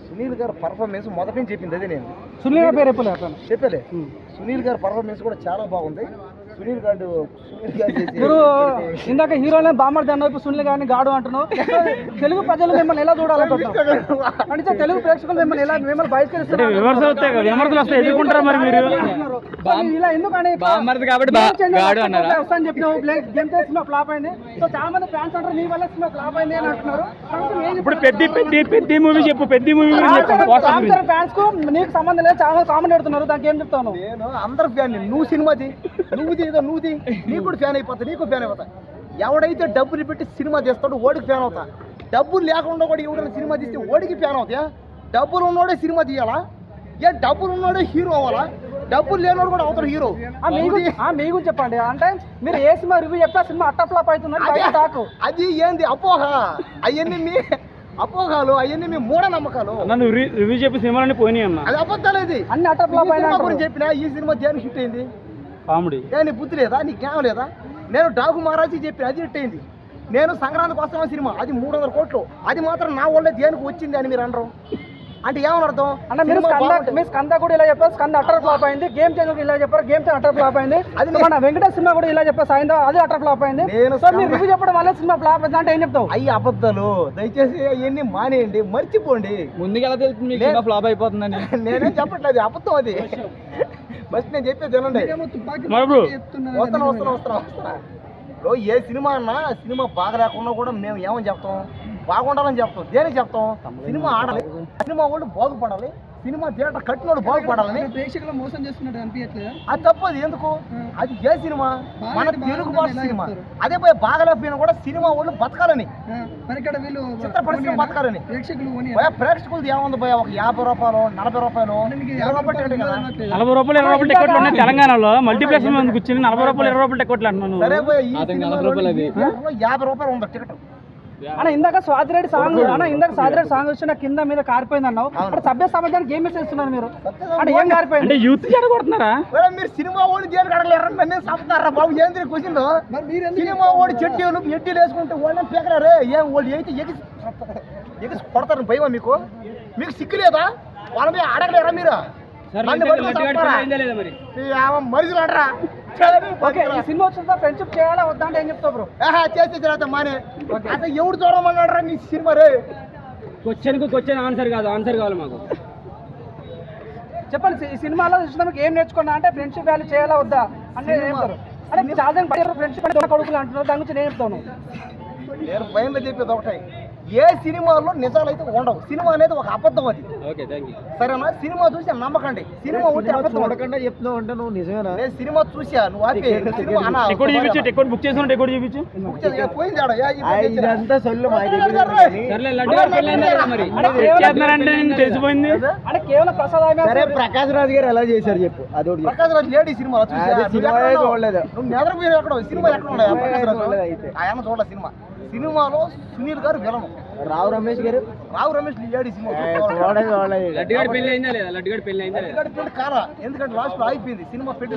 సునీల్ గారు పర్ఫార్మెన్స్ మొదటి నుంచి చెప్పింది అదే నేను. సునీల్ గారి పేరు చెప్పలే. సునీల్ గారి పర్ఫార్మెన్స్ కూడా చాలా బాగుంది. సునీల్ గారు మీరు ఇందాక హీరోలే బామ్మర్ది అన్న సునీల్ గారిని గాడు అంటున్నావు. తెలుగు ప్రజలు మిమ్మల్ని ఎలా చూడాలనుకుంటున్నారు అంటే తెలుగు ప్రేక్షకులు మిమ్మల్ని ఎలా మిమ్మల్ని బహిష్కరిస్తారు ఇలా ఎందుకని వస్తాను చెప్పినావు గేమ్ సినిమా ఫ్లాప్ అయింది. సో చాలా మంది ఫ్యాన్స్ అంటారు నీ వల్ల సినిమా ఫ్లాప్ అయింది అని అంటున్నారు. ఇప్పుడు పెద్ద మూవీ చెప్పు. పెద్ద మూవీ ఫ్యాన్స్ కు నీకు సంబంధం లేదు చాలా కామెంట్ పెడుతున్నారు. దానికి ఏం చెప్తాను? నేను అందరు ఫ్యాన్. నువ్వు సినిమాది నువ్వుది నీకు కూడా ఫ్యాన్ అయిపోతా. నీకు ఫ్యాన్ అయిపోతా. ఎవడైతే డబ్బులు పెట్టి సినిమా తీస్తాడో ఓడికి ఫ్యాన్ అవుతా. డబ్బులు లేకుండా కూడా ఎవడైనా సినిమా తీస్తే ఓడికి ఫ్యాన్ అవుతాయా? డబ్బులు ఉన్నోడే సినిమా తీయాలా? డబ్బులు ఉన్నోడే హీరో అవ్వాలా? డబ్బులు లేనోడు కూడా అవుతాడు హీరో. మీ గురించి చెప్పండి. అంటే మీరు ఏ సినిమా రివ్యూ చెప్పా సినిమా అట్ట ఫ్లాప్ అవుతున్నారు. అది ఏంది అపోహ? అవన్నీ మీ అపోహాలు, అవన్నీ మీ మూఢనమ్మకాలు. నన్ను రివ్యూ చెప్పి సినిమాలన్నీ పోయినాయి అన్న. అది అబద్ధాలు. ఇది అన్ని అట్ట ఫ్లాప్ అయినా గురించి చెప్పినా ఈ సినిమా దేనికి హిట్ అయింది? కామెడీ. నీ బుద్ధి లేదా? నీ జ్ఞానం లేదా? నేను డాగు మహారాజీ చెప్పిన అది హిట్ అయింది. నేను సంక్రాంతికి వస్తామా సినిమా అది 300 కోట్లు. అది మాత్రం నా వల్లే దేనికి వచ్చింది అని మీరు అనరు అంటే ఏమని అర్థం? అంటే మీరు స్కంద కూడా ఇలా చెప్పారు, స్కంద అటర్ ఫ్లాప్ అయింది. గేమ్ చేంజ్ ఇలా చెప్పారు, గేమ్ చేంజ్ అటర్ ఫ్లాప్ అయింది. అది మన వెంకటేష్ సినిమా కూడా ఇలా చెప్పారు, సాయంత్రం అది అటర్ ఫ్లాప్ అయింది. మీరు రివ్యూ చెప్పడం వల్ల సినిమా ఫ్లాప్ అయింది అంటే ఏం చెప్తావు? అయ్యి అబద్ధాలు. దయచేసి అవన్నీ మానేయండి, మర్చిపోండి. ముందుగా ఎలా తెలుస్తుంది ఫ్లాప్ అయిపోతుందని? నేనేం చెప్పట్లేదు, అబద్ధం అది. ఫస్ట్ నేను చెప్పేది వినండి. వస్తున్నా. ఏ సినిమా అన్నా సినిమా బాగా లేకుండా కూడా మేము ఏమని చెప్తాం? బాగుండాలని చెప్తాం. దేనికి చెప్తాం? సినిమా ఆడాలి, సినిమా వాళ్ళు బాగుపడాలి, సినిమా థియేటర్ కట్టినోడు బాగుపడాలని. ప్రేక్షకులు మోసం చేస్తున్నట్టు అనిపించట్లేదు. అది తప్పదు. ఎందుకు? అది ఏ సినిమా? మన తెలుగు భాష సినిమా. అదే పోయి బాగలేకపోయినా కూడా సినిమా వాళ్ళు బతకాలని, చిత్ర పరిశ్రమ బతకాలని. ప్రేక్షకులు ఏముంది పోయా? ఒక 50 రూపాయలు 40 రూపాయలు 40 రూపాయలు 20 రూపాయలు టికెట్లు ఉన్నాయి తెలంగాణలో. మల్టీప్లెక్స్ కూర్చొని 40 రూపాయలు 20 రూపాయలు టికెట్లు అంటున్నాను. సరే పోయి 50 రూపాయలు ఉంది టికెట్. అన్న ఇందాక స్వాతిరెడ్డి సాంగ్ వచ్చిన కింద మీద కారిపోయింది అన్నావు. అంటే సభ్య సమాజానికి ఏం మెసేజ్ ఇస్తున్నారు మీరు? అంటే ఏం కారిపోయింది? యూత్ చెడగొడుతున్నారా మీరు? సినిమా ఓడి దేనికి అడగలేరు? నన్ను చంపుతారా బాబు? ఏంటి క్వశ్చన్? సినిమా ఓడి చెట్టీలు ఎట్టీలు వేసుకుంటే వాళ్ళని పీకరారే. ఏం వాళ్ళు అయితే ఎగిసి కొడతారు భయమా మీకు? మీకు సిగ్గు లేదా? వాళ్ళ మీద అడగలేరా మీరు? మనుషులు అంటారా? సినిమా వచ్చిన ఫ్రెండ్షిప్ చేయాలా వద్దా అంటే ఏం చెప్తావు బ్రో? చేస్తే తర్వాత మానే అసలు ఎవడు చూడమన్నాడరా నీ సినిమా? రే క్వశ్చన్ ఆన్సర్ కాదు, ఆన్సర్ కావాలి మాకు. చెప్పండి, ఈ సినిమాలో చూసినందుకు ఏం నేర్చుకున్నా అంటే ఫ్రెండ్షిప్ వాల్యూ చేయాలా వద్దా అంటే ఏం చెప్తారు? అంటే చాలా ఫ్రెండ్షిప్ అంటే కొడుకులు అంటున్నారు, దాని గురించి నేను చెప్తాను. నేను భయంగా చెప్పేది ఒకటే, ఏ సినిమాలో నిజాలైతే ఉండవు. సినిమా అనేది ఒక అబద్ధం. అది సరేనా? సినిమా చూసి నమ్మకండి. సినిమా ఉంటే అబద్ధం ఉండకుండా చెప్తున్నావు అంటే నువ్వు నిజమేనా? నేను సినిమా చూసా. నువ్వు తెలిసిపోయింది. ప్రకాష్ రాజు గారు ఎలా చేశారు చెప్పు? అది ప్రకాష్ రాజు లేడీ సినిమా చూడలేదు. నువ్వు నిద్రపోయిన ఎక్కడ సినిమా ఎక్కడ ఉండదు? ఆయన చూడలేదు సినిమా. సినిమాలో సునీల్ గారు villain, Rao Ramesh lady cinema పెళ్లి కారా? ఎందుకంటే లాస్ట్ లో అయిపోయింది సినిమా. పెళ్లి